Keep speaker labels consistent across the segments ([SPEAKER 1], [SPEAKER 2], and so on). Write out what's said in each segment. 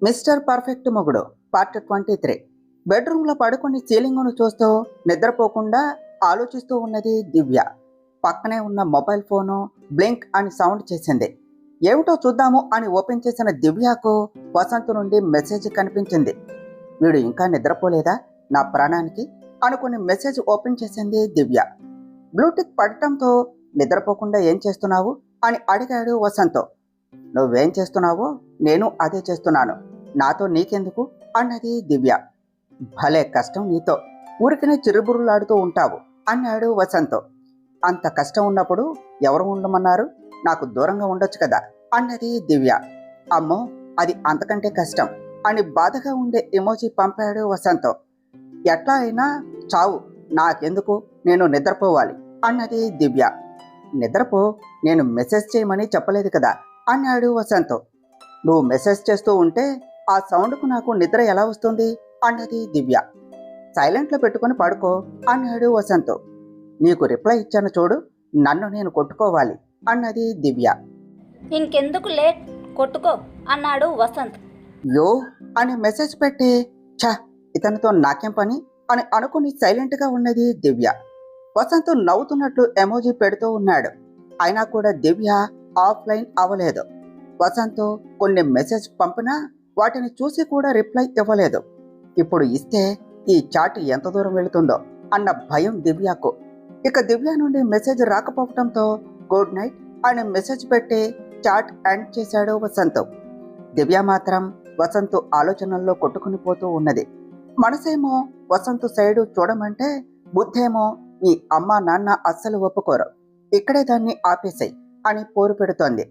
[SPEAKER 1] Mister perfect మొగుడు part 23. బెడ్రూమ్లో పడుకొని సీలింగ్ను చూస్తూ నిద్రపోకుండా ఆలోచిస్తూ ఉన్నది దివ్య. పక్కనే ఉన్న మొబైల్ ఫోను బ్లింక్ అని సౌండ్ చేసింది. ఏమిటో చూద్దాము అని ఓపెన్ చేసిన దివ్యకు వసంత్ నుండి మెసేజ్ కనిపించింది. వీడు ఇంకా నిద్రపోలేదా నా ప్రాణానికి అనుకుని మెసేజ్ ఓపెన్ చేసింది దివ్య. బ్లూటిక్ పడటంతో నిద్రపోకుండా ఏం చేస్తున్నావు అని అడిగాడు వసంత్. నువ్వేం చేస్తున్నావో నేను అదే చేస్తున్నాను, నాతో నీకెందుకు అన్నది దివ్య. భలే కష్టం నీతో, ఊరికనే చిరుబురులాడుతూ ఉంటావు అన్నాడు వసంత్. అంత కష్టం ఉన్నప్పుడు ఎవరు ఉండమన్నారు, నాకు దూరంగా ఉండొచ్చు కదా అన్నది దివ్య. అమ్మో అది అంతకంటే కష్టం అని బాధగా ఉండే ఎమోజీ పంపాడు వసంత్. ఎట్లా అయినా చావు, నాకెందుకు, నేను నిద్రపోవాలి అన్నది దివ్య. నిద్రపో, నేను మెసేజ్ చేయమని చెప్పలేదు కదా అన్నాడు వసంత్. నువ్వు మెసేజ్ చేస్తూ ఉంటే ఆ సౌండ్కు నాకు నిద్ర ఎలా వస్తుంది అన్నది దివ్య. సైలెంట్లో పెట్టుకుని పడుకో అన్నాడు వసంత్. నీకు రిప్లై ఇచ్చాను చూడు, నన్ను నేను కొట్టుకోవాలి అన్నది దివ్య.
[SPEAKER 2] ఇంకెందుకు లేట్, కొట్టుకో అన్నాడు వసంత్.
[SPEAKER 1] యో అని మెసేజ్ పెట్టి ఛ ఇతనితో నాకేం పని అని అనుకుని సైలెంట్గా ఉన్నది దివ్య. వసంత్ నవ్వుతున్నట్లు ఎమోజీ పెడుతూ ఉన్నాడు. అయినా కూడా దివ్య ఆఫ్లైన్ అవ్వలేదు. వసంత్ కొన్ని మెసేజ్ పంపినా వాటిని చూసి కూడా రిప్లై ఇవ్వలేదు. ఇప్పుడు ఇస్తే ఈ చాట్ ఎంత దూరం వెళుతుందో అన్న భయం దివ్యకు. ఇక దివ్య నుండి మెసేజ్ రాకపోవడంతో గుడ్ నైట్ అని మెసేజ్ పెట్టి చాట్ ఎండ్ చేశాడు వసంత్. దివ్య మాత్రం వసంత్ ఆలోచనల్లో కొట్టుకుని పోతూ ఉన్నది. మనసేమో వసంత్ సైడు చూడమంటే బుద్ధేమో మీ అమ్మ నాన్న అస్సలు ఒప్పుకోరు, ఇక్కడే దాన్ని ఆపేసాయి అని పోరు పెడుతోంది.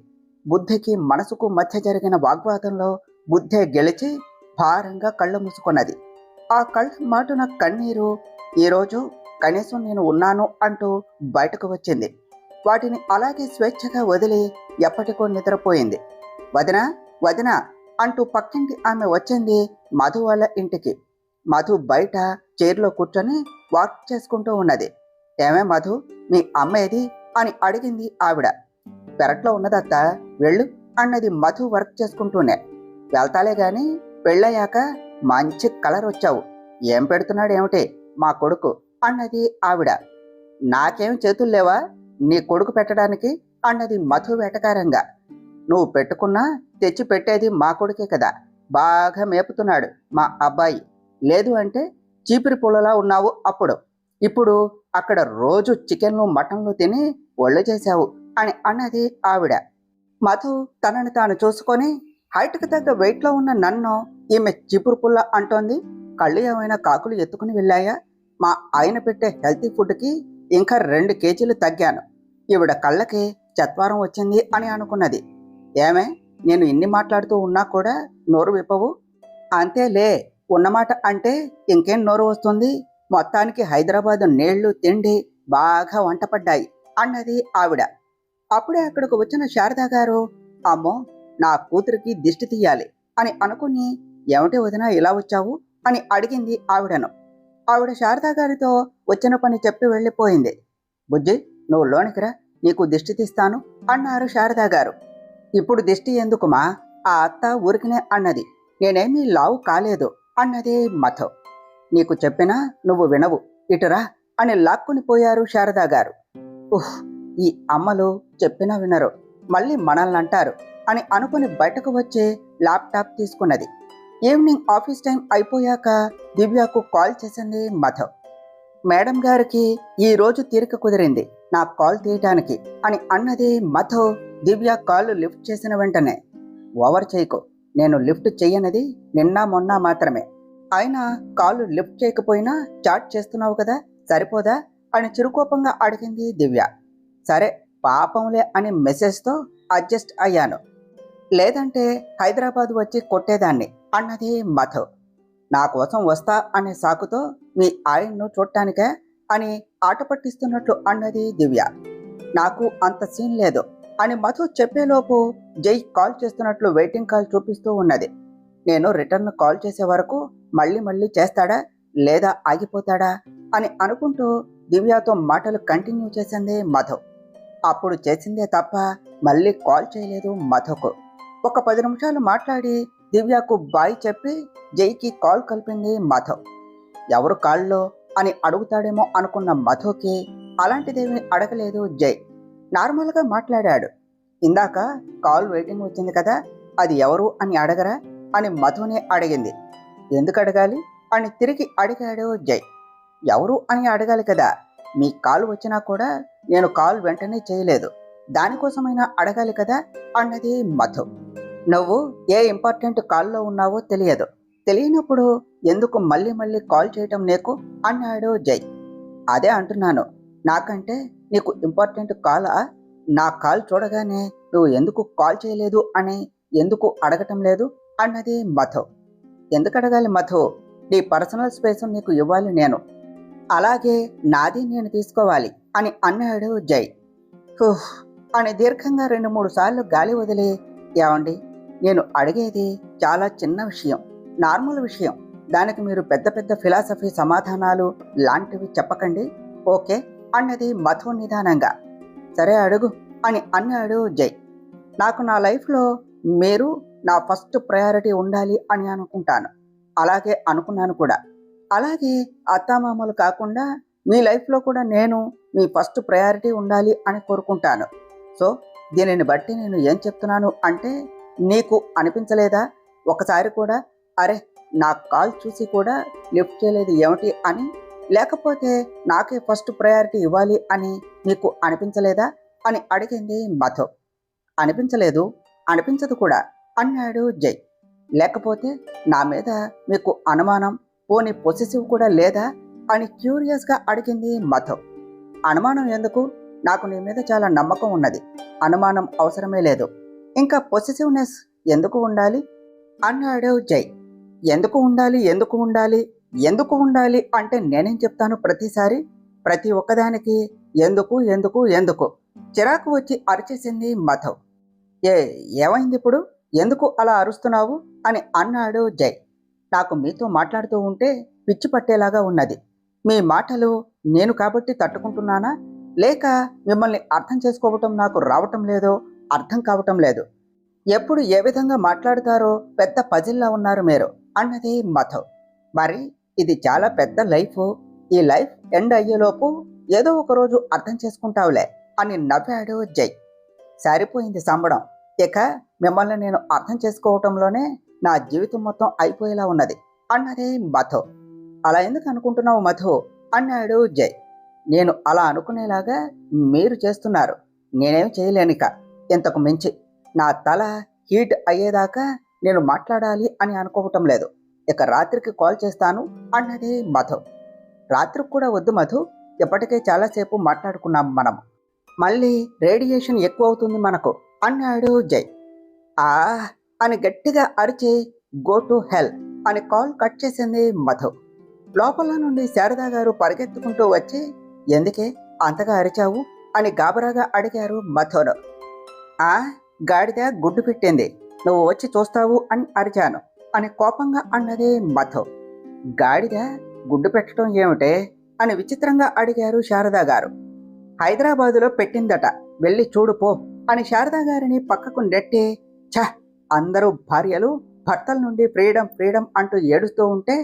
[SPEAKER 1] బుద్ధికి మనసుకు మధ్య జరిగిన వాగ్వాదంలో బుద్ధే గెలిచి భారంగా కళ్ళు మూసుకున్నది. ఆ కళ్ళ మాటున కన్నీరు ఈరోజు కనీసం నేను ఉన్నాను అంటూ బయటకు వచ్చింది. వాటిని అలాగే స్వేచ్ఛగా వదిలి ఎప్పటికో నిద్రపోయింది. వదినా వదినా అంటూ పక్కింటి ఆమె వచ్చింది మధు వాళ్ళ ఇంటికి. మధు బయట చైర్లో కూర్చొని వాక్ చేసుకుంటూ ఉన్నది. ఏమే మధు, మీ అమ్మ ఏది అని అడిగింది ఆవిడ. పెరట్లో ఉన్నదత్త, వెళ్ళు అన్నది మధు వర్క్ చేసుకుంటూనే. వెళ్తాలే గాని పెళ్ళయ్యాక మంచి కలర్ వచ్చావు, ఏం పెడుతున్నాడు ఏమిటి మా కొడుకు అన్నది ఆవిడ. నాకేం చేతులు లేవా నీ కొడుకు పెట్టడానికి అన్నది మధు వెటకారంగా. నువ్వు పెట్టుకున్నా తెచ్చి పెట్టేది మా కొడుకే కదా, బాగా మేపుతున్నాడు మా అబ్బాయి. లేదు అంటే చీపిరి పుల్లలా ఉన్నావు అప్పుడు, ఇప్పుడు అక్కడ రోజు చికెన్లు మటన్లు తిని ఒళ్ళు చేశావు అని అన్నది ఆవిడ. మధు తనని తాను చూసుకొని హైట్కి తగ్గ వెయిట్లో ఉన్న నన్ను ఈమె చీపురు పుల్ల అంటోంది. కళ్ళు ఏమైనా కాకులు ఎత్తుకుని వెళ్ళాయా? మా ఆయన పెట్టే హెల్తీ ఫుడ్కి ఇంకా 2 కేజీలు తగ్గాను. ఈవిడ కళ్ళకి చత్వారం వచ్చింది అని అనుకున్నది. ఏమే, నేను ఇన్ని మాట్లాడుతూ ఉన్నా కూడా నోరు విప్పవు? అంతేలే, ఉన్నమాట అంటే ఇంకేం నోరు వస్తుంది. మొత్తానికి హైదరాబాదు నీళ్లు తిండి బాగా వంటపడ్డాయి అన్నది ఆవిడ. అప్పుడే అక్కడికి వచ్చిన శారదా గారు, అమ్మో నా కూతురికి దిష్టి తీయాలి అని అనుకుని ఏమిటి వదినా ఇలా వచ్చావు అని అడిగింది ఆవిడను. ఆవిడ శారదా గారితో వచ్చిన పని చెప్పి వెళ్ళిపోయింది. బుజ్జి, నువ్వు లోనికిరా, నీకు దిష్టి తీస్తాను అన్నారు శారదా గారు. ఇప్పుడు దిష్టి ఎందుకుమా, ఆ అత్త ఊరికినే అన్నది. నేనేమీ లావు కాలేదు అన్నదే మధు. నీకు చెప్పినా నువ్వు వినవు, ఇటురా అని లాక్కుని పోయారు శారదా గారు. ఉహ్, ఈ అమ్మలు చెప్పినా వినరు, మళ్ళీ మనల్ని అంటారు అని అనుకుని బయటకు వచ్చి ల్యాప్టాప్ తీసుకున్నది. ఈవినింగ్ ఆఫీస్ టైం అయిపోయాక దివ్యకు కాల్ చేసింది మధు. మేడం గారికి ఈరోజు తీరిక కుదిరింది నాకు కాల్ తీయటానికి అని అన్నది మధు. దివ్య కాల్ లిఫ్ట్ చేసిన వెంటనే, ఓవర్ చేయకు, నేను లిఫ్ట్ చెయ్యనది నిన్న మొన్న మాత్రమే, అయినా కాలు లిఫ్ట్ చేయకపోయినా చాట్ చేస్తున్నావు కదా, సరిపోదా అని చిరుకోపంగా అడిగింది దివ్య. సరే పాపంలే అని మెసేజ్తో అడ్జస్ట్ అయ్యాను, లేదంటే హైదరాబాద్ వచ్చి కొట్టేదాన్ని అన్నది మధు. నా కోసం వస్తా అనే సాకుతో మీ ఆయన్ను చూడటానికే అని ఆట పట్టిస్తున్నట్లు అన్నది దివ్య. నాకు అంత సీన్ లేదు అని మధు చెప్పేలోపు జై కాల్ చేస్తున్నట్లు వెయిటింగ్ కాల్ చూపిస్తూ ఉన్నది. నేను రిటర్న్ కాల్ చేసే వరకు మళ్ళీ మళ్ళీ చేస్తాడా లేదా ఆగిపోతాడా అని అనుకుంటూ దివ్యతో మాటలు కంటిన్యూ చేసింది మధు. అప్పుడు చేసిందే తప్ప మళ్ళీ కాల్ చేయలేదు మధుకు. ఒక 10 నిమిషాలు మాట్లాడి దివ్యకు బాయ్ చెప్పి జైకి కాల్ కలిపింది మధు. ఎవరు కాల్లో అని అడుగుతాడేమో అనుకున్న మధుకి అలాంటిదేమీ అడగలేదు జై. నార్మల్గా మాట్లాడాడు. ఇందాక కాల్ వెయిటింగ్ వచ్చింది కదా, అది ఎవరు అని అడగరా అని మధుని అడిగింది. ఎందుకు అడగాలి అని తిరిగి అడిగాడు జై. ఎవరు అని అడగాలి కదా, మీ కాల్ వచ్చినా కూడా నేను కాల్ వెంటనే చేయలేదు, దానికోసమైనా అడగాలి కదా అన్నది మధు. నువ్వు ఏ ఇంపార్టెంట్ కాల్లో ఉన్నావో తెలియదు, తెలియనప్పుడు ఎందుకు మళ్ళీ మళ్ళీ కాల్ చేయటం నీకు అన్నాడు జై. అదే అంటున్నాను, నాకంటే నీకు ఇంపార్టెంట్ కాలా? నా కాల్ చూడగానే నువ్వు ఎందుకు కాల్ చేయలేదు అని ఎందుకు అడగటం లేదు అన్నది మధు. ఎందుకు అడగాలి మధు, నీ పర్సనల్ స్పేస్ నీకు ఇవ్వాలి నేను, అలాగే నాది నేను తీసుకోవాలి అని అన్నాడు జై. హుహ్ అని దీర్ఘంగా 2-3 సార్లు గాలి వదిలి, ఏమండి నేను అడిగేది చాలా చిన్న విషయం, నార్మల్ విషయం, దానికి మీరు పెద్ద పెద్ద ఫిలాసఫీ సమాధానాలు లాంటివి చెప్పకండి ఓకే అన్నది మధు నిదానంగా. సరే అడుగు అని అన్నాడు జై. నాకు నా లైఫ్లో మీరు నా ఫస్ట్ ప్రయారిటీ ఉండాలి అని అనుకుంటాను, అలాగే అనుకున్నాను కూడా. అలాగే అత్తామామలు కాకుండా మీ లైఫ్లో కూడా నేను మీ ఫస్ట్ ప్రయారిటీ ఉండాలి అని కోరుకుంటాను. సో దీనిని బట్టి నేను ఏం చెప్తున్నాను అంటే, నీకు అనిపించలేదా ఒకసారి కూడా అరే నా కాల్ చూసి కూడా లిఫ్ట్ చేయలేదు ఏమిటి అని, లేకపోతే నాకే ఫస్ట్ ప్రయారిటీ ఇవ్వాలి అని మీకు అనిపించలేదా అని అడిగింది మధు. అనిపించలేదు, అనిపించదు కూడా అన్నాడు జై. లేకపోతే నా మీద మీకు అనుమానం, పోనీ పొసెసివ్ కూడా లేదా అని క్యూరియస్గా అడిగింది మధు. అనుమానం ఎందుకు, నాకు నీ మీద చాలా నమ్మకం ఉన్నది, అనుమానం అవసరమే లేదు, ఇంకా పొసెసివ్నెస్ ఎందుకు ఉండాలి అన్నాడు జై. ఎందుకు ఉండాలి ఎందుకు ఉండాలి ఎందుకు ఉండాలి అంటే నేనేం చెప్తాను ప్రతిసారి, ప్రతి ఒక్కదానికి ఎందుకు ఎందుకు ఎందుకు చిరాకు వచ్చి అరిచేసింది మధు. ఏమైంది ఇప్పుడు, ఎందుకు అలా అరుస్తున్నావు అని అన్నాడు జై. నాకు మీతో మాట్లాడుతూ ఉంటే పిచ్చి పట్టేలాగా ఉన్నది, మీ మాటలు నేను కాబట్టి తట్టుకుంటున్నానా, లేక మిమ్మల్ని అర్థం చేసుకోవటం నాకు రావటం లేదో అర్థం కావటం లేదు, ఎప్పుడు ఏ విధంగా మాట్లాడతారో పెద్ద పజిల్లా ఉన్నారు మీరు అన్నది మధు. మరి ఇది చాలా పెద్ద లైఫ్, ఈ లైఫ్ ఎండ్ అయ్యేలోపు ఏదో ఒక రోజు అర్థం చేసుకుంటావులే అని నవ్వాడు జై. సరిపోయింది సంబడం, ఇక మిమ్మల్ని నేను అర్థం చేసుకోవటంలోనే నా జీవితం మొత్తం అయిపోయేలా ఉన్నది అన్నది మధు. అలా ఎందుకు అనుకుంటున్నావు మధు అన్నాడు జై. నేను అలా అనుకునేలాగా మీరు చేస్తున్నారు, నేనేం చేయలేనిక, ఇంతకు మించి నా తల హీట్ అయ్యేదాకా నేను మాట్లాడాలి అని అనుకోవటం లేదు, ఇక రాత్రికి కాల్ చేస్తాను అన్నది మధు. రాత్రికి కూడా వద్దు మధు, ఇప్పటికే చాలాసేపు మాట్లాడుకున్నాం మనం, మళ్ళీ రేడియేషన్ ఎక్కువ అవుతుంది మనకు అన్నాడు జై. అని గట్టిగా అరిచి గో టు హెల్ అని కాల్ కట్ చేసింది మధు. లోపల నుండి శారదా గారు పరిగెత్తుకుంటూ వచ్చి, ఎందుకే అంతగా అరిచావు అని గాబరాగా అడిగారు మధును. గాడిద గుడ్డు పెట్టింది, నువ్వు వచ్చి చూస్తావు అని అరిచాను అని కోపంగా అన్నది మధు. గాడిద గుడ్డు పెట్టడం ఏమిటే అని విచిత్రంగా అడిగారు శారదా గారు. హైదరాబాదులో పెట్టిందట, వెళ్ళి చూడు పో అని శారదా గారిని పక్కకు నెట్టి, అందరూ భార్యలు భర్తల నుండి ఫ్రీడమ్ ఫ్రీడమ్ అంటూ ఏడుస్తూ ఉంటే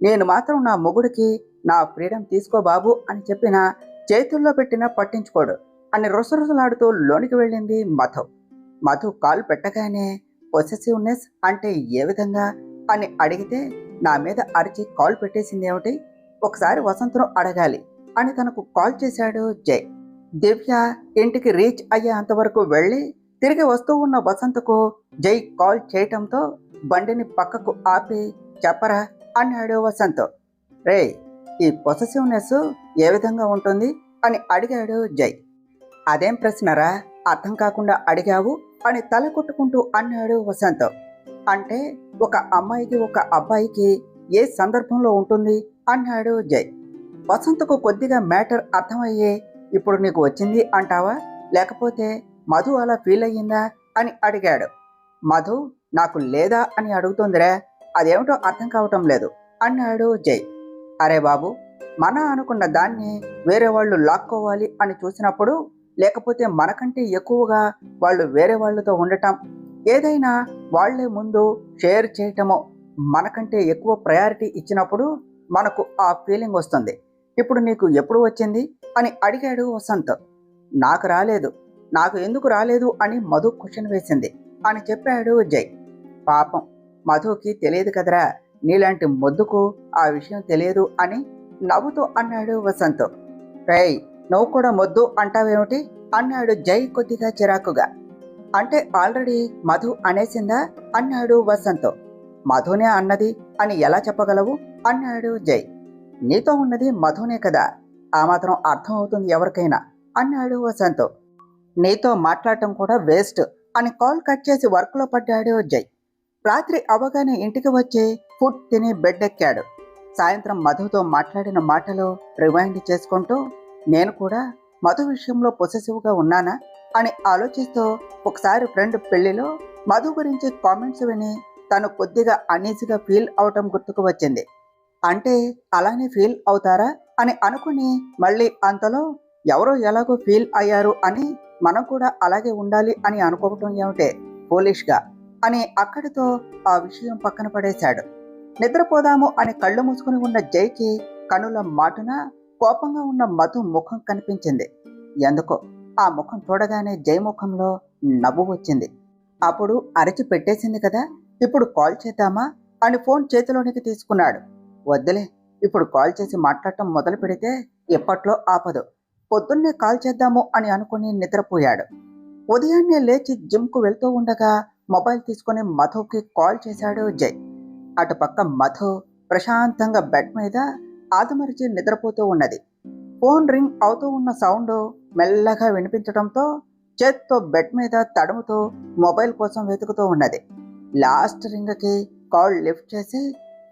[SPEAKER 1] నేను మాత్రం నా మొగుడికి నా ఫ్రీడమ్ తీసుకో బాబు అని చెప్పిన చేతుల్లో పెట్టినా పట్టించుకోడు అని రుసరుసలాడుతూ లోనికి వెళ్ళింది మధు. మధు కాల్ పెట్టగానే పొసెసివ్నెస్ అంటే ఏ విధంగా అని అడిగితే నా మీద అరిచి కాల్ పెట్టేసింది ఏమిటి, ఒకసారి వసంతను అడగాలి అని తనకు కాల్ చేశాడు జై. దివ్య ఇంటికి రీచ్ అయ్యేంతవరకు వెళ్ళి తిరిగి వస్తూ ఉన్న వసంతకు జై కాల్ చేయటంతో బండిని పక్కకు ఆపి, చెప్పరా అన్నాడు వసంత్. రే ఈ పొసెసివ్నెస్ ఏ విధంగా ఉంటుంది అని అడిగాడు జై. అదేం ప్రశ్నరా, అర్థం కాకుండా అడిగావు అని తల కొట్టుకుంటూ అన్నాడు వసంత్. అంటే ఒక అమ్మాయికి ఒక అబ్బాయికి ఏ సందర్భంలో ఉంటుంది అన్నాడు జై. వసంత్కు కొద్దిగా మ్యాటర్ అర్థమయ్యే, ఇప్పుడు నీకు వచ్చింది అంటావా లేకపోతే మధు అలా ఫీల్ అయ్యిందా అని అడిగాడు. మధు నాకు లేదా అని అడుగుతుందిరా, అదేమిటో అర్థం కావటం లేదు అన్నాడు జై. అరే బాబు, మన అనుకున్న దాన్ని వేరే వాళ్ళు లాక్కోవాలి అని చూసినప్పుడు, లేకపోతే మనకంటే ఎక్కువగా వాళ్ళు వేరే వాళ్ళతో ఉండటం, ఏదైనా వాళ్లే ముందు షేర్ చేయటము, మనకంటే ఎక్కువ ప్రయారిటీ ఇచ్చినప్పుడు మనకు ఆ ఫీలింగ్ వస్తుంది. ఇప్పుడు నీకు ఎప్పుడు వచ్చింది అని అడిగాడు వసంత్. నాకు రాలేదు. నాకు ఎందుకు రాలేదు అని మధు క్వశ్చన్ వేసింది అని చెప్పాడు జై. పాపం మధుకి తెలియదు కదరా, నీలాంటి మొద్దుకు ఆ విషయం తెలియదు అని నవ్వుతూ అన్నాడు వసంత్. రేయ్, నువ్వు కూడా మొద్దు అంటావేమిటి అన్నాడు జై కొద్దిగా చిరాకుగా. అంటే ఆల్రెడీ మధు అనేసిందా అన్నాడు వసంత్. మధునే అన్నది అని ఎలా చెప్పగలవు అన్నాడు జై. నీతో ఉన్నది మధునే కదా, ఆ మాత్రం అర్థం అవుతుంది ఎవరికైనా అన్నాడు వసంత్. నీతో మాట్లాడటం కూడా వేస్ట్ అని కాల్ కట్ చేసి వర్క్లో పడ్డాడు జై. రాత్రి అవగానే ఇంటికి వచ్చి ఫుడ్ తిని బెడ్ ఎక్కాడు. సాయంత్రం మధుతో మాట్లాడిన మాటలు రివైండ్ చేసుకుంటూ నేను కూడా మధు విషయంలో పొసెసివ్గా ఉన్నానా అని ఆలోచిస్తూ ఒకసారి ఫ్రెండ్ పెళ్లిలో మధు గురించి కామెంట్స్ విని తను కొద్దిగా అనీజీగా ఫీల్ అవటం గుర్తుకు వచ్చింది. అంటే అలానే ఫీల్ అవుతారా అని అనుకుని మళ్ళీ అంతలో ఎవరో ఎలాగో ఫీల్ అయ్యారు అని మనం కూడా అలాగే ఉండాలి అని అనుకోవటం ఏమిటే పోలిష్గా అని అక్కడితో ఆ విషయం పక్కన పడేశాడు. నిద్రపోదాము అని కళ్ళు మూసుకుని ఉన్న జైకి కనుల మాటున కోపంగా ఉన్న మధు ముఖం కనిపించింది. ఎందుకో ఆ ముఖం చూడగానే జై ముఖంలో నవ్వు వచ్చింది. అప్పుడు అరచి పెట్టేసింది కదా, ఇప్పుడు కాల్ చేద్దామా అని ఫోన్ చేతిలోనికి తీసుకున్నాడు. వద్దులే, ఇప్పుడు కాల్ చేసి మాట్లాడటం మొదలు పెడితే ఎప్పట్లో ఆపదు, పొద్దున్నే కాల్ చేద్దాము అని అనుకుని నిద్రపోయాడు. ఉదయాన్నే లేచి జిమ్కు వెళ్తూ ఉండగా మొబైల్ తీసుకుని మధుకి కాల్ చేశాడు జై. అటుపక్క మధు ప్రశాంతంగా బెడ్ మీద ఆదమరిచి నిద్రపోతూ ఉన్నది. ఫోన్ రింగ్ అవుతూ ఉన్న సౌండ్ మెల్లగా వినిపించడంతో చేత్తో బెడ్ మీద తడుముతూ మొబైల్ కోసం వెతుకుతూ ఉన్నది. లాస్ట్ రింగ్కి కాల్ లిఫ్ట్ చేసి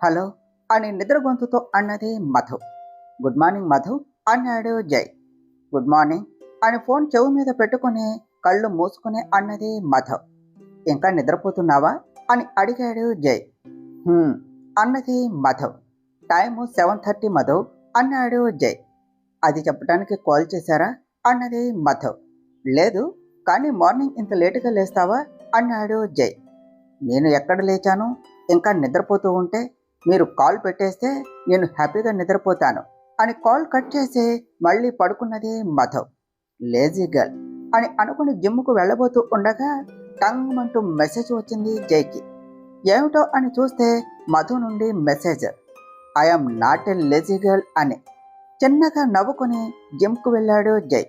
[SPEAKER 1] హలో అని నిద్ర గొంతుతో అన్నది మధు. గుడ్ మార్నింగ్ మధు అన్నాడు జై. గుడ్ మార్నింగ్ అని ఫోన్ చెవు మీద పెట్టుకుని కళ్ళు మూసుకుని అన్నది మధు. ఇంకా నిద్రపోతున్నావా అని అడిగాడు జై. అన్నది మధు. టైము 7:30 మధు అన్నాడు జై. అది చెప్పడానికి కాల్ చేశారా అన్నది మధు. లేదు, కానీ మార్నింగ్ ఇంత లేటుగా లేస్తావా అన్నాడు జై. నేను ఎక్కడ లేచాను, ఇంకా నిద్రపోతూ ఉంటే మీరు కాల్ పెట్టేస్తే నేను హ్యాపీగా నిద్రపోతాను అని కాల్ కట్ చేసి మళ్ళీ పడుకున్నది మధు. లేజీ గర్ల్ అని అనుకుని జిమ్కు వెళ్ళబోతూ ఉండగా టంగ్ అంటూ మెసేజ్ వచ్చింది జైకి. ఏమిటో అని చూస్తే మధు నుండి message, I'm not a lazy girl అని. చిన్నగా నవ్వుకుని జిమ్కు వెళ్ళాడు జై.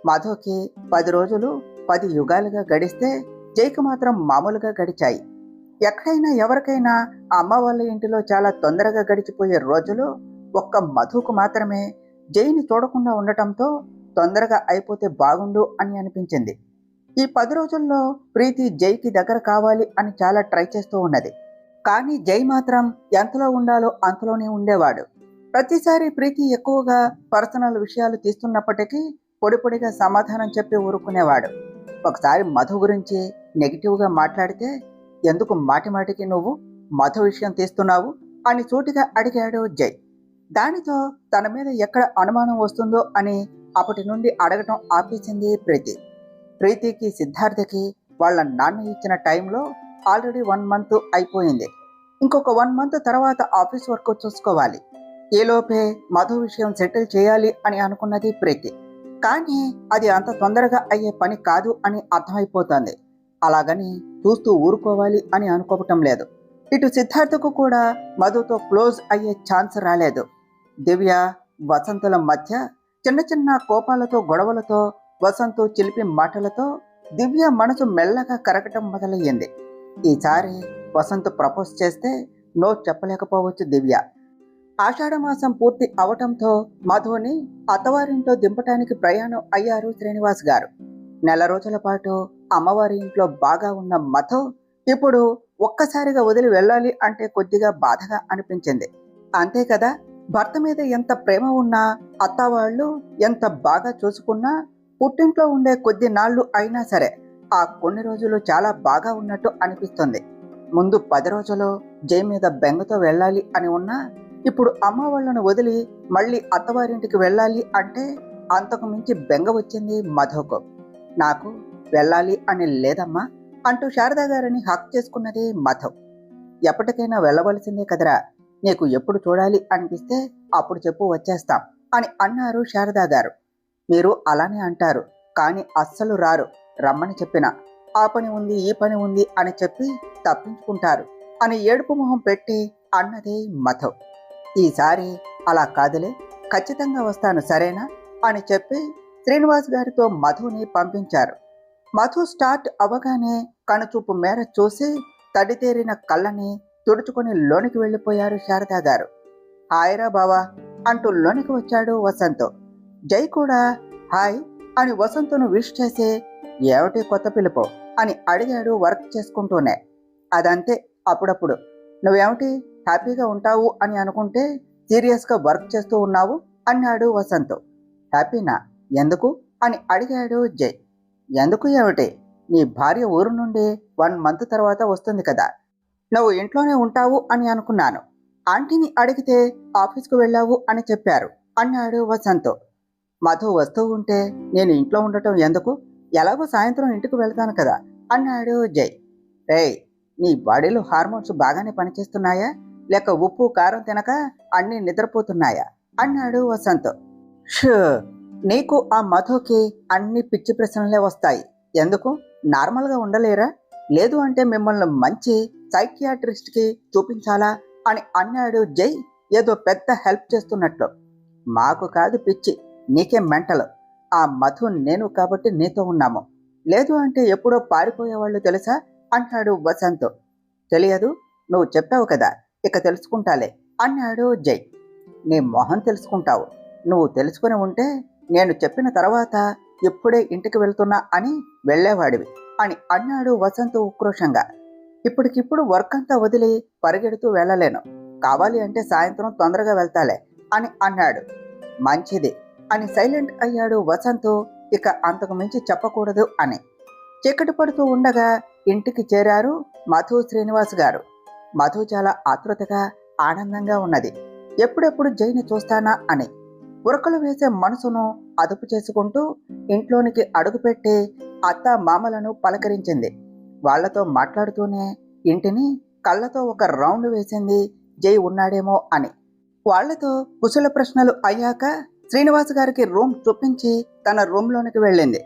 [SPEAKER 1] మధుకి 10 రోజులు 10 యుగాలుగా గడిస్తే జైకి మాత్రం మామూలుగా గడిచాయి. ఎక్కడైనా ఎవరికైనా అమ్మ వాళ్ళ ఇంటిలో చాలా తొందరగా గడిచిపోయే రోజులు ఒక్క మధుకు మాత్రమే జైని చూడకుండా ఉండటంతో తొందరగా అయిపోతే బాగుండు అని అనిపించింది. ఈ 10 రోజుల్లో ప్రీతి జైకి దగ్గర కావాలి అని చాలా ట్రై చేస్తూ ఉన్నది. కానీ జై మాత్రం ఎంతలో ఉండాలో అంతలోనే ఉండేవాడు. ప్రతిసారి ప్రీతి ఎక్కువగా పర్సనల్ విషయాలు తీస్తున్నప్పటికీ పొడి పొడిగా సమాధానం చెప్పి ఊరుకునేవాడు. ఒకసారి మధు గురించి నెగిటివ్గా మాట్లాడితే ఎందుకు మాటిమాటికి నువ్వు మధు విషయం తీస్తున్నావు అని సూటిగా అడిగాడు జై. దానితో తన మీద ఎక్కడ అనుమానం వస్తుందో అని అప్పటి నుండి అడగటం ఆపేసింది ప్రీతి. ప్రీతికి సిద్ధార్థకి వాళ్ళ నాన్న ఇచ్చిన టైంలో ఆల్రెడీ 1 మంత్ అయిపోయింది. ఇంకొక 1 మంత్ తర్వాత ఆఫీస్ వర్క్ చూసుకోవాలి. ఈలోపే మధు విషయం సెటిల్ చేయాలి అని అనుకున్నది ప్రీతి. కానీ అది అంత తొందరగా అయ్యే పని కాదు అని అర్థమైపోతుంది. అలాగని చూస్తూ ఊరుకోవాలి అని అనుకోవటం లేదు. ఇటు సిద్ధార్థకు కూడా మధుతో క్లోజ్ అయ్యే ఛాన్స్ రాలేదు. దివ్య వసంతుల మధ్య చిన్న చిన్న కోపాలతో గొడవలతో వసంతు చిలిపి మాటలతో దివ్య మనసు మెల్లగా కరగటం మొదలయ్యింది. ఈసారి వసంత్ ప్రపోజ్ చేస్తే నో చెప్పలేకపోవచ్చు దివ్య. ఆషాఢమాసం పూర్తి అవటంతో మధుని అత్తవారింట్లో దింపటానికి ప్రయాణం అయ్యారు శ్రీనివాస్ గారు. 4 రోజుల పాటు అమ్మవారి ఇంట్లో బాగా ఉన్న మధు ఇప్పుడు ఒక్కసారిగా వదిలి వెళ్ళాలి అంటే కొద్దిగా బాధగా అనిపించింది. అంతే కదా, భర్త మీద ఎంత ప్రేమ ఉన్నా అత్తవాళ్ళు ఎంత బాగా చూసుకున్నా పుట్టింట్లో ఉండే కొద్ది నాళ్ళు అయినా సరే ఆ కొన్ని రోజులు చాలా బాగా ఉన్నట్టు అనిపిస్తుంది. ముందు 10 రోజులు జై మీద బెంగతో వెళ్ళాలి అని ఉన్నా ఇప్పుడు అమ్మ వాళ్ళను వదిలి మళ్ళీ అత్తవారింటికి వెళ్ళాలి అంటే అంతకు మించి బెంగ వచ్చింది మధుకు. నాకు వెళ్ళాలి అని లేదమ్మా, అంటూ శారదా గారిని హక్ చేసుకున్నది మధు. ఎప్పటికైనా వెళ్ళవలసిందే కదరా, నీకు ఎప్పుడు చూడాలి అనిపిస్తే అప్పుడు చెప్పు, వచ్చేస్తాం అని అన్నారు శారదా గారు. మీరు అలానే అంటారు, కానీ అస్సలు రారు. రమ్మని చెప్పిన ఆ పని ఉంది ఈ పని ఉంది అని చెప్పి తప్పించుకుంటారు అని ఏడుపు మొహం పెట్టి అన్నది మధు. ఈసారి అలా కాదులే, ఖచ్చితంగా వస్తాను సరేనా అని చెప్పి శ్రీనివాస్ గారితో మధుని పంపించారు. మధు స్టార్ట్ అవ్వగానే కనుచూపు మేర చూసి తడితేరిన కళ్ళని తుడుచుకొని లోనికి వెళ్ళిపోయారు శారదా గారు. హాయ్రా బావా అంటూ లోనికి వచ్చాడు వసంత్. జై కూడా హాయ్ అని వసంతును విష్ చేసి, ఏమిటి కొత్త పిలుపు అని అడిగాడు వర్క్ చేసుకుంటూనే. అదంతే, అప్పుడప్పుడు నువ్వేమిటి హ్యాపీగా ఉంటావు అని అనుకుంటే సీరియస్గా వర్క్ చేస్తూ ఉన్నావు అన్నాడు వసంత్. హ్యాపీనా? ఎందుకు అని అడిగాడు జై. ఎందుకు ఏమిటి, నీ భార్య ఊరు నుండి 1 మంత్ తర్వాత వస్తుంది కదా, నువ్వు ఇంట్లోనే ఉంటావు అని అనుకున్నాను. ఆంటీని అడిగితే ఆఫీస్కు వెళ్ళావు అని చెప్పారు అన్నాడు వసంత్. మధు వస్తూ ఉంటే నేను ఇంట్లో ఉండటం ఎందుకు, ఎలాగో సాయంత్రం ఇంటికి వెళ్తాను కదా అన్నాడు జై. రేయ్, నీ బాడీలో హార్మోన్స్ బాగానే పనిచేస్తున్నాయా, లేక ఉప్పు కారం తినక అన్నీ నిద్రపోతున్నాయా అన్నాడు వసంత్. షూ, నీకు ఆ మధుకి అన్ని పిచ్చి ప్రశ్నలే వస్తాయి. ఎందుకు, నార్మల్గా ఉండలేరా? లేదు అంటే మిమ్మల్ని మంచి సైకియాట్రిస్ట్కి చూపించాలా అని అన్నాడు జై, ఏదో పెద్ద హెల్ప్ చేస్తున్నట్లు. మాకు కాదు పిచ్చి, నీకే మెంటల్. ఆ మధు నేను కాబట్టి నీతో ఉన్నాము, లేదు అంటే ఎప్పుడో పారిపోయేవాళ్ళు తెలుసా అన్నాడు వసంత్. తెలియదు, నువ్వు చెప్పావు కదా, ఇక తెలుసుకుంటాలే అన్నాడు జై. నీ మొహం తెలుసుకుంటావు, నువ్వు తెలుసుకుని ఉంటే నేను చెప్పిన తర్వాత ఇప్పుడే ఇంటికి వెళ్తున్నా అని వెళ్ళేవాడివి అని అన్నాడు వసంత్ ఉక్రోషంగా. ఇప్పటికిప్పుడు వర్క్ అంతా వదిలి పరిగెడుతూ వెళ్ళలేను, కావాలి అంటే సాయంత్రం తొందరగా వెళ్తాలే అని అన్నాడు. మంచిది అని సైలెంట్ అయ్యాడు వసంత్, ఇక అంతకు మించి చెప్పకూడదు అని. చీకటి పడుతూ ఉండగా ఇంటికి చేరారు మధు శ్రీనివాస్ గారు. మధు చాలా ఆతృతగా ఆనందంగా ఉన్నది, ఎప్పుడెప్పుడు జైని చూస్తానా అని. ఉరకలు వేసే మనసును అదుపు చేసుకుంటూ ఇంట్లోనికి అడుగుపెట్టి అత్త మామలను పలకరించింది. వాళ్లతో మాట్లాడుతూనే ఇంటిని కళ్ళతో ఒక రౌండ్ వేసింది, జై ఉన్నాడేమో అని. వాళ్లతో కుశల ప్రశ్నలు అయ్యాక శ్రీనివాస్ గారికి రూమ్ చూపించి తన రూమ్లోనికి వెళ్ళింది.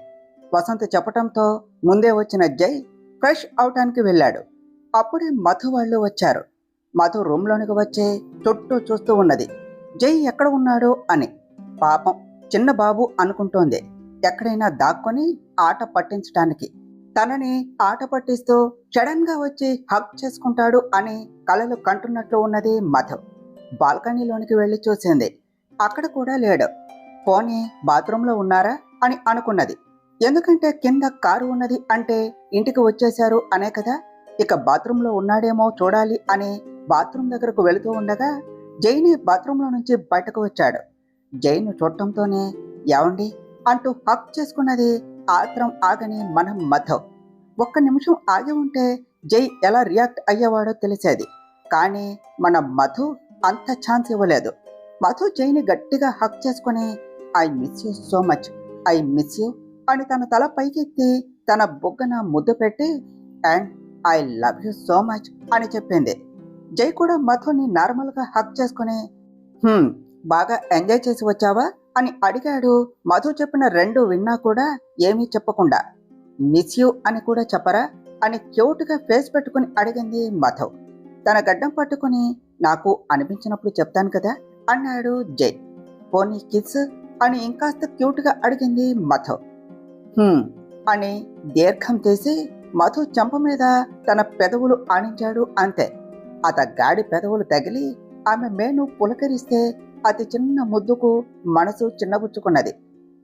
[SPEAKER 1] వసంత్ చెప్పటంతో ముందే వచ్చిన జై ఫ్రెష్ అవటానికి వెళ్ళాడు. అప్పుడే మధు వాళ్ళు వచ్చారు. మధు రూమ్లోనికి వచ్చి చుట్టూ చూస్తూ ఉన్నది, జై ఎక్కడ ఉన్నాడో అని. పాపం చిన్న బాబు అనుకుంటోంది, ఎక్కడైనా దాక్కొని ఆట పట్టించటానికి. తనని ఆట పట్టిస్తూ సడన్ గా వచ్చి హగ్ చేసుకుంటాడు అని కలలు కంటున్నట్లు ఉన్నది మధు. బాల్కనీలోనికి వెళ్ళి చూసింది, అక్కడ కూడా లేడు. పోనీ బాత్రూంలో ఉన్నారా అని అనుకున్నది, ఎందుకంటే కింద కారు ఉన్నది అంటే ఇంటికి వచ్చేశారు అనే కదా. ఇక బాత్రూంలో ఉన్నాడేమో చూడాలి అని బాత్రూమ్ దగ్గరకు వెళుతూ ఉండగా జైని బాత్రూంలో నుంచి బయటకు వచ్చాడు. జైను చూడటంతోనే ఏవండి అంటూ హక్ చేసుకున్నది ఆత్రం ఆగని మన మధు. ఒక్క నిమిషం ఆగి ఉంటే జై ఎలా రియాక్ట్ అయ్యేవాడో తెలిసేది, కానీ మన మధు అంత ఛాన్స్ ఇవ్వలేదు. మధు జైని గట్టిగా హక్ చేసుకుని I miss you so much, I miss you అని తన తల పైకెత్తి తన బుగ్గన ముద్దు పెట్టి and I love you so much అని చెప్పింది. జై కూడా మధుని నార్మల్గా హక్ చేసుకుని బాగా ఎంజాయ్ చేసి వచ్చావా అని అడిగాడు. మధు చెప్పిన 2 విన్నా కూడా ఏమీ చెప్పకుండా మిస్ యూ అని కూడా చెప్పరా అని క్యూట్గా ఫేస్ పెట్టుకుని అడిగింది మధు. తన గడ్డం పట్టుకుని నాకు అనిపించినప్పుడు చెప్తాను కదా అన్నాడు జై. పోనీ కిస్ అని ఇంకాస్త క్యూట్గా అడిగింది మధు. అని దీర్ఘం తీసి మధు చెంప మీద తన పెదవులు ఆనించాడు. అంతే, అతగాడి పెదవులు తగిలి ఆమె మేను పులకరిస్తే అతి చిన్న ముద్దుకు మనసు చిన్నబుచ్చుకున్నది.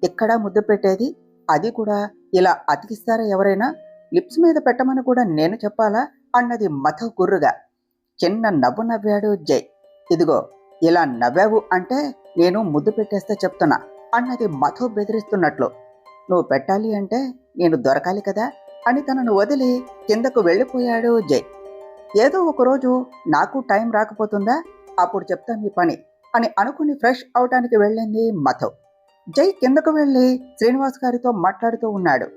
[SPEAKER 1] ఇక్కడ ముద్దు పెట్టేది, అది కూడా ఇలా అతికిస్తారా ఎవరైనా? లిప్స్ మీద పెట్టమని కూడా నేను చెప్పాలా అన్నది మధు గుర్రుగా. చిన్న నవ్వు నవ్వాడు జై. ఇదిగో ఇలా నవ్వావు అంటే నేను ముద్దు పెట్టేస్తే చెప్తున్నా అన్నది మధు బెదిరిస్తున్నట్లు. నువ్వు పెట్టాలి అంటే నేను దొరకాలి కదా అని తనను వదిలి కిందకు వెళ్ళిపోయాడు జై. ఏదో ఒకరోజు నాకు టైం రాకపోతుందా, అప్పుడు చెప్తా మీ పని అని అనుకుని ఫ్రెష్ అవటానికి వెళ్ళింది మధు. జై కిందకు వెళ్ళి శ్రీనివాస్ గారితో మాట్లాడుతూ ఉన్నాడు.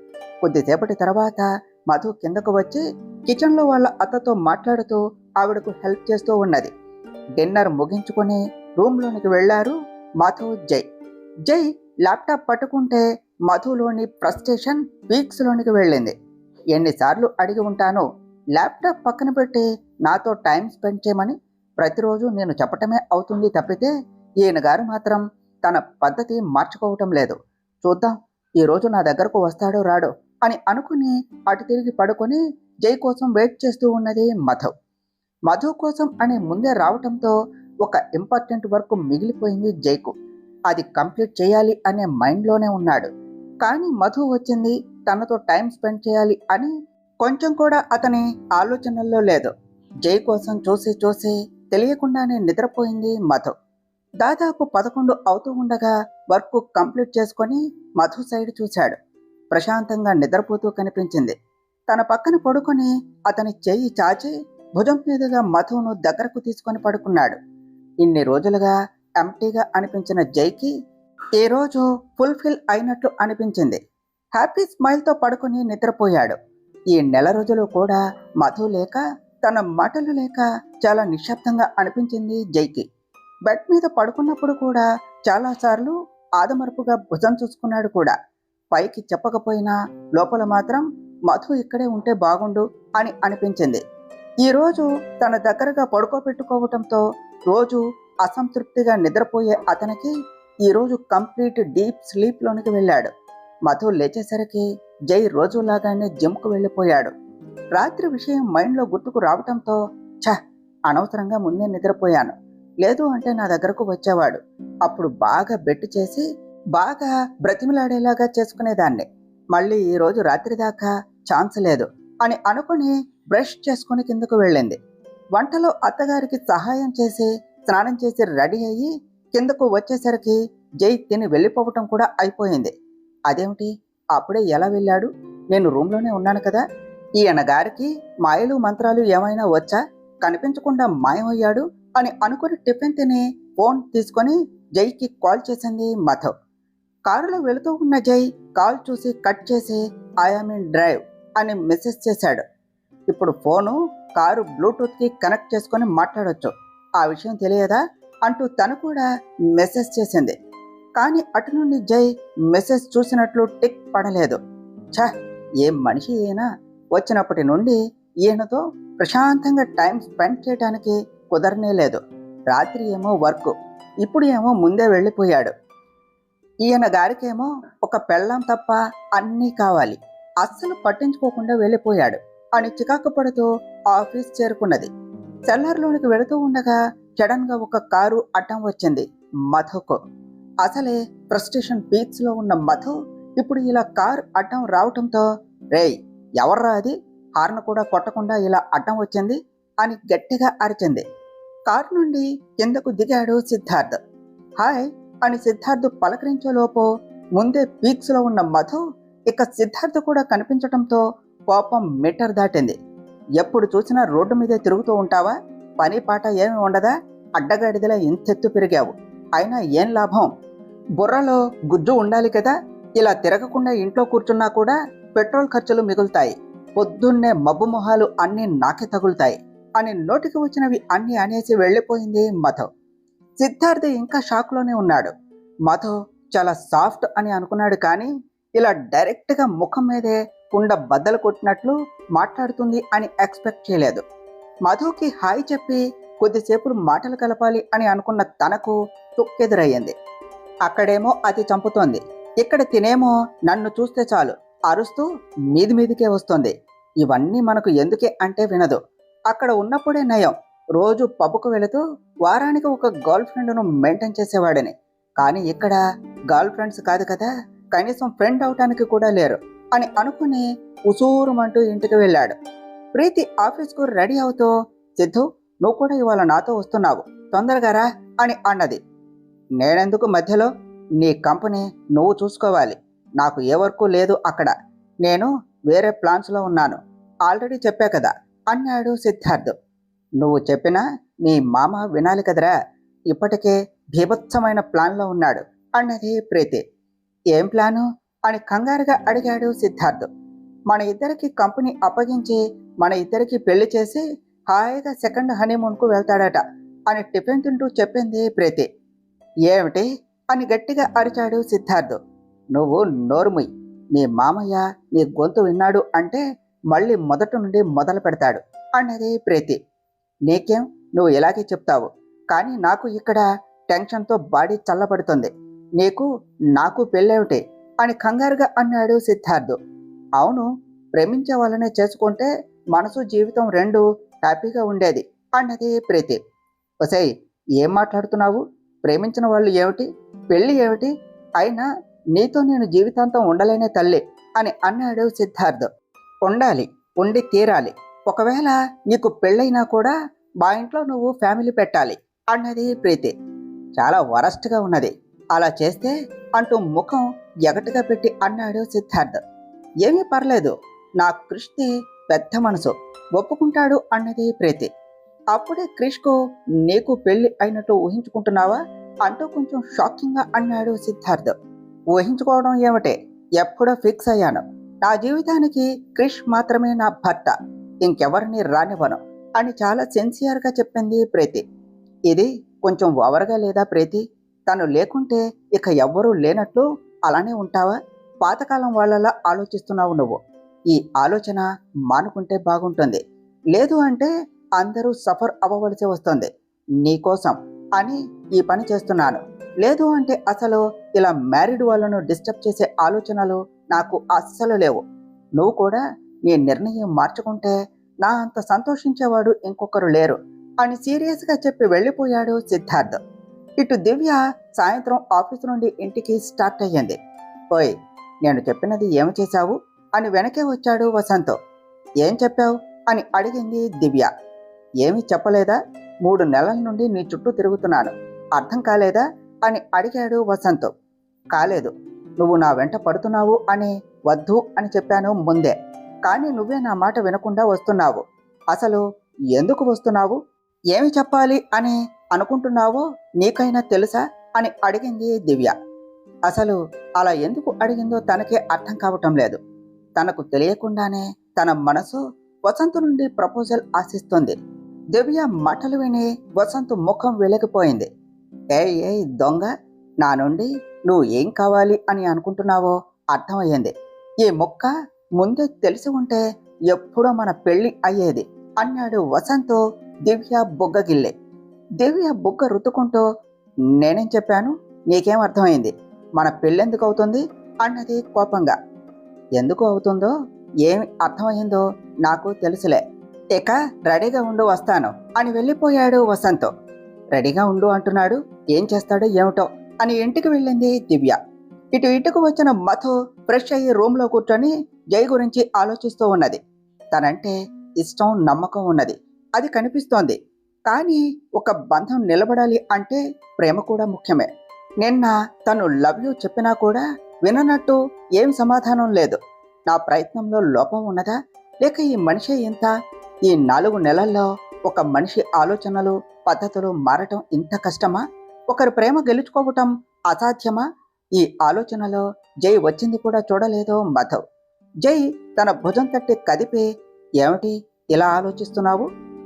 [SPEAKER 1] కొద్దిసేపటి తర్వాత మధు కిందకు వచ్చి కిచెన్లో వాళ్ళ అత్తతో మాట్లాడుతూ ఆవిడకు హెల్ప్ చేస్తూ ఉన్నది. డిన్నర్ ముగించుకొని రూమ్లోనికి వెళ్లారు మధు, జై. జై ల్యాప్టాప్ పట్టుకుంటే మధులోని ఫ్రస్ట్రేషన్ పీక్స్లోనికి వెళ్ళింది. ఎన్నిసార్లు అడిగి ఉంటాను, ల్యాప్టాప్ పక్కన పెట్టి నాతో టైం స్పెండ్ చేయమని. ప్రతిరోజు నేను చెప్పటమే అవుతుంది తప్పితే ఈయన గారు మాత్రం తన పద్ధతి మార్చుకోవటం లేదు. చూద్దాం ఈరోజు నా దగ్గరకు వస్తాడో రాడో అని అనుకుని అటు తిరిగి పడుకొని జై కోసం వెయిట్ చేస్తూ ఉన్నది మధు. మధు కోసం అని ముందే రావటంతో ఒక ఇంపార్టెంట్ వర్క్ మిగిలిపోయింది జైకు. అది కంప్లీట్ చేయాలి అనే మైండ్లోనే ఉన్నాడు. కానీ మధు వచ్చింది తనతో టైం స్పెండ్ చేయాలి అని కొంచెం కూడా అతని ఆలోచనల్లో లేదు. జై కోసం చూసి చూసి తెలియకుండానే నిద్రపోయింది మధు. దాదాపు 11 అవుతూ ఉండగా వర్క్ కంప్లీట్ చేసుకొని మధు సైడ్ చూశాడు. ప్రశాంతంగా నిద్రపోతూ కనిపించింది. తన పక్కన పడుకొని అతని చెయ్యి చాచి భుజం మీదుగా మధును దగ్గరకు తీసుకొని పడుకున్నాడు. ఇన్ని రోజులుగా ఎంటీగా అనిపించిన జైకి ఈ రోజు ఫుల్ఫిల్ అయినట్లు అనిపించింది. హ్యాపీ స్మైల్తో పడుకొని నిద్రపోయాడు. ఈ నెల రోజులు కూడా మధు లేక తన మాటలు లేక చాలా నిశ్శబ్దంగా అనిపించింది జైకి. బెడ్ మీద పడుకున్నప్పుడు కూడా చాలాసార్లు ఆదమరుపుగా భుజం చూసుకున్నాడు కూడా. పైకి చెప్పకపోయినా లోపల మాత్రం మధు ఇక్కడే ఉంటే బాగుండు అని అనిపించింది. ఈరోజు తన దగ్గరగా పడుకోబెట్టుకోవటంతో రోజు అసంతృప్తిగా నిద్రపోయే అతనికి ఈరోజు కంప్లీట్ డీప్ స్లీప్లోనికి వెళ్ళాడు. మధు లేచేసరికి జై రోజులాగానే జిమ్కు వెళ్ళిపోయాడు. రాత్రి విషయం మైండ్లో గుర్తుకు రావటంతో అనవసరంగా ముందే నిద్రపోయాను, లేదు అంటే నా దగ్గరకు వచ్చేవాడు, అప్పుడు బాగా బెట్ చేసి బాగా బ్రతిమిలాడేలాగా చేసుకునేదాన్ని. మళ్ళీ ఈరోజు రాత్రి దాకా ఛాన్స్ లేదు అని అనుకుని బ్రష్ చేసుకుని కిందకు వెళ్ళింది. వంటలో అత్తగారికి సహాయం చేసి స్నానం చేసి రెడీ అయ్యి కిందకు వచ్చేసరికి జై తిని వెళ్ళిపోవటం కూడా అయిపోయింది. అదేమిటి అప్పుడే ఎలా వెళ్ళాడు, నేను రూమ్లోనే ఉన్నాను కదా, ఈయన గారికి మాయలు మంత్రాలు ఏమైనా వచ్చా, కనిపించకుండా మాయమయ్యాడు అని అనుకుని టిఫిన్ తిని ఫోన్ తీసుకొని జైకి కాల్ చేసింది మధు. కారులో వెళుతూ ఉన్న జై కాల్ చూసి కట్ చేసి ఐఆమ్ ఇన్ డ్రైవ్ అని మెసేజ్ చేశాడు. ఇప్పుడు ఫోను కారు బ్లూటూత్కి కనెక్ట్ చేసుకొని మాట్లాడొచ్చు, ఆ విషయం తెలియదా అంటూ తను కూడా మెసేజ్ చేసింది. కానీ అటు నుండి జై మెసేజ్ చూసినట్లు టిక్ పడలేదు. ఏం మనిషి ఈయన, వచ్చినప్పటి నుండి ఈయనతో ప్రశాంతంగా టైం స్పెండ్ చేయడానికి కుదరనే లేదు. రాత్రి ఏమో వర్క్, ఇప్పుడు ఏమో ముందే వెళ్ళిపోయాడు. ఈయన గారికేమో ఒక పెళ్ళాం తప్ప అన్నీ కావాలి, అస్సలు పట్టించుకోకుండా వెళ్ళిపోయాడు అని చికాకు పడుతూ ఆఫీస్ చేరుకున్నది. సెల్లర్లోనికి వెళుతూ ఉండగా సడన్ గా ఒక కారు అడ్డం వచ్చింది మధుకు. అసలే ఫ్రస్ట్రేషన్ పీక్స్ లో ఉన్న మధు ఇప్పుడు ఇలా కార్ అడ్డం రావటంతో రేయ్ ఎవర్రా అది, హార్న్ కూడా కొట్టకుండా ఇలా అడ్డం వచ్చింది అని గట్టిగా అరిచింది. కారు నుండి కిందకు దిగాడు సిద్ధార్థ్. హాయ్ అని సిద్ధార్థ్ పలకరించేలోపు ముందే పీక్స్ లో ఉన్న మధు ఇక సిద్ధార్థ్ కూడా కనిపించటంతో కోపం మీటర్ దాటింది. ఎప్పుడు చూసినా రోడ్డు మీదే తిరుగుతూ ఉంటావా, పని పాట ఏమి ఉండదా, అడ్డగాడిదలా ఇంతెత్తు పెరిగావు, అయినా ఏం లాభం, బుర్రలో గుజ్జు ఉండాలి కదా, ఇలా తిరగకుండా ఇంట్లో కూర్చున్నా కూడా పెట్రోల్ ఖర్చులు మిగులుతాయి, పొద్దున్నే మబ్బు మొహాలు అన్నీ నాకే తగులుతాయి అని నోటికి వచ్చినవి అన్నీ అనేసి వెళ్ళిపోయింది మధు. సిద్ధార్థ్ ఇంకా షాక్లోనే ఉన్నాడు. మధు చాలా సాఫ్ట్ అని అనుకున్నాడు, కానీ ఇలా డైరెక్ట్గా ముఖం మీదే కుండ బద్దలు కొట్టినట్లు మాట్లాడుతుంది అని ఎక్స్పెక్ట్ చేయలేదు. మధుకి హాయ్ చెప్పి కొద్దిసేపు మాటలు కలపాలి అని అనుకున్న తనకు తుక్కెదురయ్యింది. అక్కడేమో అది చంపుతోంది, ఇక్కడ తినేమో నన్ను చూస్తే చాలు అరుస్తూ మీదికే వస్తుంది. ఇవన్నీ మనకు ఎందుకే అంటే వినదు. అక్కడ ఉన్నప్పుడే నయం, రోజు పబ్బుకు వెళుతూ వారానికి ఒక గర్ల్ ఫ్రెండ్ను మెయింటైన్ చేసేవాడని, కానీ ఇక్కడ గర్ల్ ఫ్రెండ్స్ కాదు కదా, కనీసం ఫ్రెండ్ అవటానికి కూడా లేరు అని అనుకుని ఉసూరుమంటూ ఇంటికి వెళ్ళాడు. ప్రీతి ఆఫీస్కు రెడీ అవుతూ సిద్ధు నువ్వు కూడా ఇవాళ నాతో వస్తున్నావు, తొందరగా రా అని అన్నది. నేనెందుకు మధ్యలో, నీ కంపెనీ నువ్వు చూసుకోవాలి, నాకు ఏ వర్కు లేదు అక్కడ, నేను వేరే ప్లాన్స్లో ఉన్నాను, ఆల్రెడీ చెప్పా కదా అన్నాడు సిద్ధార్థ్. నువ్వు చెప్పినా మీ మామ వినాలి కదరా, ఇప్పటికే భీభత్సమైన ప్లాన్లో ఉన్నాడు అన్నది ప్రీతి. ఏం ప్లాను అని కంగారుగా అడిగాడు సిద్ధార్థ్. మన ఇద్దరికి కంపెనీ అప్పగించి మన ఇద్దరికి పెళ్లి చేసి హాయిగా సెకండ్ హనీమూన్కు వెళ్తాడట అని టిఫిన్ తింటూ చెప్పింది ప్రీతి. ఏమిటి అని గట్టిగా అరిచాడు సిద్ధార్థ్. నువ్వు నోరుముయ్. మీ మామయ్య నీ గొంతు విన్నాడు అంటే మళ్ళీ మొదటి నుండి మొదలు పెడతాడు అన్నది ప్రీతి. నీకేం, నువ్వు ఇలాగే చెప్తావు, కానీ నాకు ఇక్కడ టెన్షన్తో బాడీ చల్లబడుతుంది. నీకు నాకు పెళ్ళేమిటి అని కంగారుగా అన్నాడు సిద్ధార్థ్. అవును, ప్రేమించే వాళ్ళనే చేసుకుంటే మనసు జీవితం రెండు హ్యాపీగా ఉండేది అన్నది ప్రీతి. ఒసేయ్, ఏం మాట్లాడుతున్నావు? ప్రేమించిన వాళ్ళు ఏమిటి, పెళ్ళి ఏమిటి? అయినా నీతో నేను జీవితాంతం ఉండలేనే తల్లి అని అన్నాడు సిద్ధార్థ్. ఉండాలి, ఉండి తీరాలి. ఒకవేళ నీకు పెళ్ళైనా కూడా మా ఇంట్లో నువ్వు ఫ్యామిలీ పెట్టాలి అన్నది ప్రీతి. చాలా వరస్ట్గా ఉన్నది అలా చేస్తే అంటూ ముఖం ఎగటగా పెట్టి అన్నాడు సిద్ధార్థ్. ఏమీ పర్లేదు, నా క్రిష్ది పెద్ద మనసు, ఒప్పుకుంటాడు అన్నది ప్రీతి. అప్పుడే క్రిష్కు నీకు పెళ్లి అయినట్టు ఊహించుకుంటున్నావా అంటూ కొంచెం షాకింగ్గా అన్నాడు సిద్ధార్థ్. ఊహించుకోవడం ఏమిటే, ఎప్పుడో ఫిక్స్ అయ్యాను. నా జీవితానికి క్రిష్ మాత్రమే నా భర్త, ఇంకెవరిని రానివ్వను అని చాలా సిన్సియర్గా చెప్పింది ప్రీతి. ఇది కొంచెం ఓవర్గా లేదా ప్రీతి? తను లేకుంటే ఇక ఎవ్వరూ లేనట్లు అలానే ఉంటావా? పాతకాలం వాళ్ళలా ఆలోచిస్తున్నావు నువ్వు. ఈ ఆలోచన మానుకుంటే బాగుంటుంది. లేదు అంటే అందరూ సఫర్ అవ్వవలసి వస్తుంది నీకోసం అని ఈ పని చేస్తున్నాను. లేదు అంటే అసలు ఇలా మ్యారీడ్ వాళ్ళను డిస్టర్బ్ చేసే ఆలోచనలు నాకు అస్సలు లేవు. నువ్వు కూడా నీ నిర్ణయం మార్చుకుంటే నా అంత సంతోషించేవాడు ఇంకొకరు లేరు అని సీరియస్గా చెప్పి వెళ్ళిపోయాడు సిద్ధార్థ్. ఇటు దివ్య సాయంత్రం ఆఫీసు నుండి ఇంటికి స్టార్ట్ అయ్యింది. ఓయ్, నేను చెప్పినది ఏమి చేశావు అని వెనకే వచ్చాడు వసంత్. ఏం చెప్పావు అని అడిగింది దివ్య. ఏమీ చెప్పలేదా? 3 నెలల నుండి నీ చుట్టూ తిరుగుతున్నాను, అర్థం కాలేదా అని అడిగాడు వసంత్. కాలేదు, నువ్వు నా వెంట పడుతున్నావు అని వద్దు అని చెప్పాను ముందే, కానీ నువ్వే నా మాట వినకుండా వస్తున్నావు. అసలు ఎందుకు వస్తున్నావు? ఏమి చెప్పాలి అని అనుకుంటున్నావో నీకైనా తెలుసా అని అడిగింది దివ్య. అసలు అలా ఎందుకు అడిగిందో తనకే అర్థం కావటం లేదు. తనకు తెలియకుండానే తన మనసు వసంత్ నుండి ప్రపోజల్ ఆశిస్తుంది. దివ్య మాటలు విని వసంత్ ముఖం వెలిగిపోయింది. ఏయ్ దొంగ, నా నుండి నువ్వు ఏం కావాలి అని అనుకుంటున్నావో అర్థమయ్యింది. ఈ ముక్క ముందే తెలిసి ఉంటే ఎప్పుడో మన పెళ్లి అయ్యేది అన్నాడు వసంత్ దివ్య బుగ్గగిల్లే. దివ్య బుగ్గ రుద్దుకుంటూ, నేనేం చెప్పాను, నీకేం అర్థమైంది? మన పెళ్ళెందుకు అవుతుంది అన్నది కోపంగా. ఎందుకు అవుతుందో ఏమి అర్థమైందో నాకు తెలుసులే, ఇక రెడీగా ఉండు, వస్తాను అని వెళ్ళిపోయాడు వసంత్. రెడీగా ఉండు అంటున్నాడు, ఏం చేస్తాడో ఏమిటో అని ఇంటికి వెళ్ళింది దివ్య. ఇంటికి వచ్చిన మధు ఫ్రెష్ అయ్యి రూమ్లో కూర్చొని జై గురించి ఆలోచిస్తూ ఉన్నది. తనంటే ఇష్టం, నమ్మకం ఉన్నది, అది కనిపిస్తోంది. కానీ ఒక బంధం నిలబడాలి అంటే ప్రేమ కూడా ముఖ్యమే. నిన్న తను లవ్ యూ చెప్పినా కూడా విననట్టు ఏం సమాధానం లేదు. నా ప్రయత్నంలో లోపం ఉన్నదా, లేక ఈ మనిషే ఇంత? ఈ 4 నెలల్లో ఒక మనిషి ఆలోచనలు, పద్ధతులు మారటం ఇంత కష్టమా? ఒకరి ప్రేమ గెలుచుకోవటం అసాధ్యమా? ఈ ఆలోచనలో జై వచ్చింది కూడా చూడలేదు మధవ్. జై తన భుజం తట్టి కదిపి, ఏమిటి ఇలా ఆలోచిస్తున్నావు?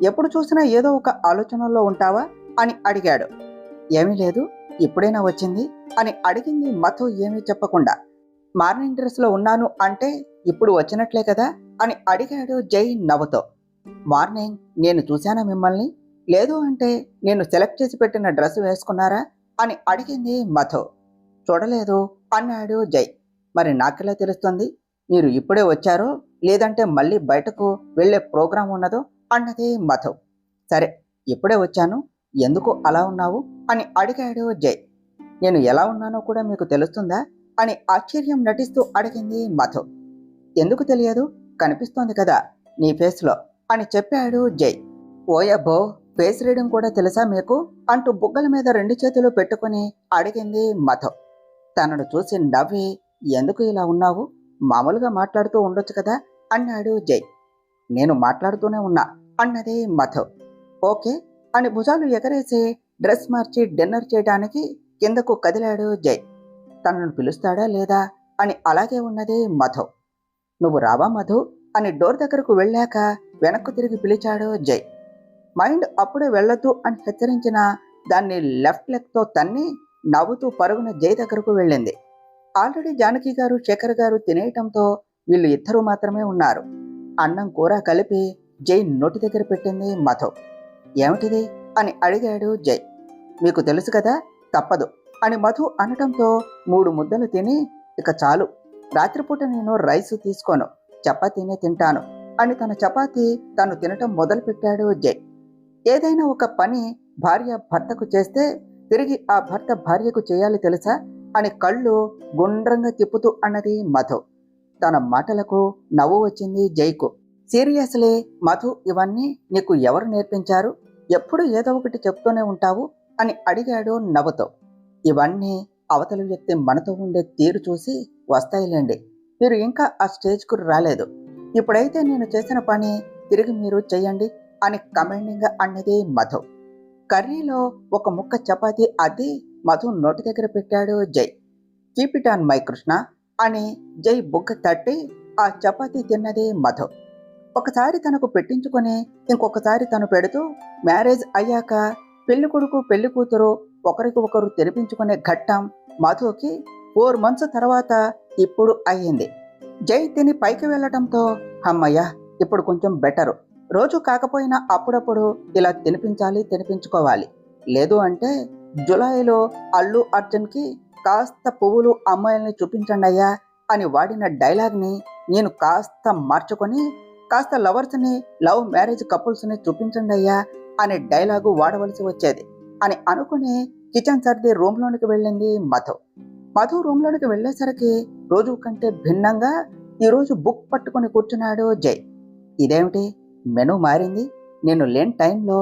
[SPEAKER 1] ఎప్పుడు చూసినా ఏదో ఒక ఆలోచనలో ఉంటావా అని అడిగాడు. ఏమీ లేదు, ఇప్పుడైనా వచ్చింది అని అడిగింది మధు ఏమీ చెప్పకుండా. మార్నింగ్ డ్రెస్లో ఉన్నాను అంటే ఇప్పుడు వచ్చినట్లే కదా అని అడిగాడు జై నవ్వుతో. మార్నింగ్ నేను చూశానా మిమ్మల్ని? లేదు అంటే నేను సెలెక్ట్ చేసి పెట్టిన డ్రెస్ వేసుకున్నారా అని అడిగింది మధు. చూడలేదు అన్నాడు జై. మరి నాకెలా తెలుస్తుంది మీరు ఇప్పుడే వచ్చారో లేదంటే మళ్ళీ బయటకు వెళ్ళే ప్రోగ్రాం ఉన్నదో అన్నది మధు. సరే, ఇప్పుడే వచ్చాను, ఎందుకు అలా ఉన్నావు అని అడిగాడు జై. నేను ఎలా ఉన్నానో కూడా మీకు తెలుస్తుందా అని ఆశ్చర్యం నటిస్తూ అడిగింది మధు. ఎందుకు తెలియదు, కనిపిస్తోంది కదా నీ ఫేస్లో అని చెప్పాడు జై. ఓయబ్బో, ఫేస్ రీడింగ్ కూడా తెలుసా మీకు అంటూ బుగ్గల మీద 2 చేతులు పెట్టుకుని అడిగింది మధు. తనను చూసి నవ్వి, ఎందుకు ఇలా ఉన్నావు, మామూలుగా మాట్లాడుతూ ఉండొచ్చు కదా అన్నాడు జై. నేను మాట్లాడుతూనే ఉన్నా అన్నది మధు. ఓకే అని భుజాలు ఎగరేసి డ్రెస్ మార్చి డిన్నర్ చేయడానికి కిందకు కదిలాడు జై. తనను పిలుస్తాడా లేదా అని అలాగే ఉన్నది మధు. నువ్వు రావా మధు అని డోర్ దగ్గరకు వెళ్ళాక వెనక్కు తిరిగి పిలిచాడు జై. మైండ్ అప్పుడే వెళ్ళొద్దు అని హెచ్చరించిన దాన్ని లెఫ్ట్ లెగ్తో తన్ని నవ్వుతూ పరుగున జై దగ్గరకు వెళ్ళింది. ఆల్రెడీ జానకి గారు శేఖర్ గారు తినేయటంతో వీళ్ళు ఇద్దరూ మాత్రమే ఉన్నారు. అన్నం కూర కలిపి జై నోటి దగ్గర పెట్టింది మధు. ఏమిటిది అని అడిగాడు జై. మీకు తెలుసు కదా, తప్పదు అని మధు అనటంతో 3 ముద్దలు తిని ఇక చాలు, రాత్రిపూట నేను రైస్ తీసుకోను, చపాతీనే తింటాను అని తన చపాతీ తను తినటం మొదలుపెట్టాడు జై. ఏదైనా ఒక పని భార్య భర్తకు చేస్తే తిరిగి ఆ భర్త భార్యకు చేయాలి తెలుసా అని కళ్ళు గుండ్రంగా తిప్పుతూ అన్నది మధు. తన మాటలకు నవ్వు వచ్చింది జైకు. సీరియస్లీ మధు, ఇవన్నీ నీకు ఎవరు నేర్పించారు? ఎప్పుడు ఏదో ఒకటి చెప్తూనే ఉంటావు అని అడిగాడు నవ్వుతో. ఇవన్నీ అవతలి వ్యక్తి మనతో ఉండే తీరు చూసి వస్తాయిలేండి, మీరు ఇంకా ఆ స్టేజ్కు రాలేదు. ఇప్పుడైతే నేను చేసిన పని తిరిగి మీరు చెయ్యండి అని కమెండింగ్గా అన్నది మధు. కర్రీలో ఒక ముక్క చపాతీ అద్ది మధు నోటి దగ్గర పెట్టాడు జై. Keep it on my Krishna అని జై బుగ్గ తట్టి ఆ చపాతీ తిన్నది మధు. ఒకసారి తనకు పెట్టించుకొని ఇంకొకసారి తను పెడుతూ మ్యారేజ్ అయ్యాక పెళ్లి కొడుకు పెళ్లి కూతురు ఒకరికి ఒకరు తెరిపించుకునే ఘట్టం మధుకి 4 months తర్వాత ఇప్పుడు అయ్యింది. జై తిని పైకి వెళ్ళటంతో అమ్మయ్య, ఇప్పుడు కొంచెం బెటరు, రోజు కాకపోయినా అప్పుడప్పుడు ఇలా తినిపించుకోవాలి, లేదు అంటే జులైలో అల్లు అర్జున్కి కాస్త పువ్వులు అమ్మాయిల్ని చూపించండి అయ్యా అని వాడిన డైలాగ్ని నేను కాస్త మార్చుకొని కాస్త లవర్స్ని, లవ్ మ్యారేజ్ కపుల్స్ని చూపించండి అయ్యా అనే డైలాగు వాడవలసి వచ్చేది అని అనుకుని కిచెన్ సర్ది రూమ్లోనికి వెళ్ళింది మధు. మధు రూమ్లోనికి వెళ్ళేసరికి రోజు కంటే భిన్నంగా ఈరోజు బుక్ పట్టుకుని కూర్చున్నాడు జై. ఇదేమిటి, మెనూ మారింది, నేను లేని టైంలో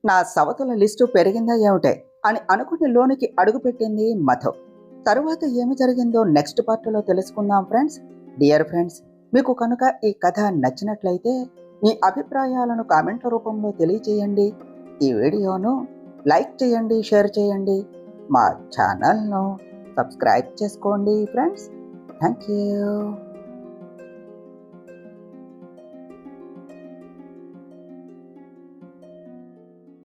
[SPEAKER 1] నా సవతుల లిస్టు పెరిగిందా ఏమిటే అని అనుకుని లోనికి అడుగుపెట్టింది మధు. తరువాత ఏమి జరిగిందో నెక్స్ట్ పార్ట్లో తెలుసుకుందాం ఫ్రెండ్స్. డియర్ ఫ్రెండ్స్, మీకు కనుక ఈ కథ నచ్చినట్లయితే మీ అభిప్రాయాలను కామెంట్ల రూపంలో తెలియచేయండి. ఈ వీడియోను లైక్ చేయండి, షేర్ చేయండి, మా ఛానల్ను సబ్స్క్రైబ్ చేసుకోండి ఫ్రెండ్స్. Thank you.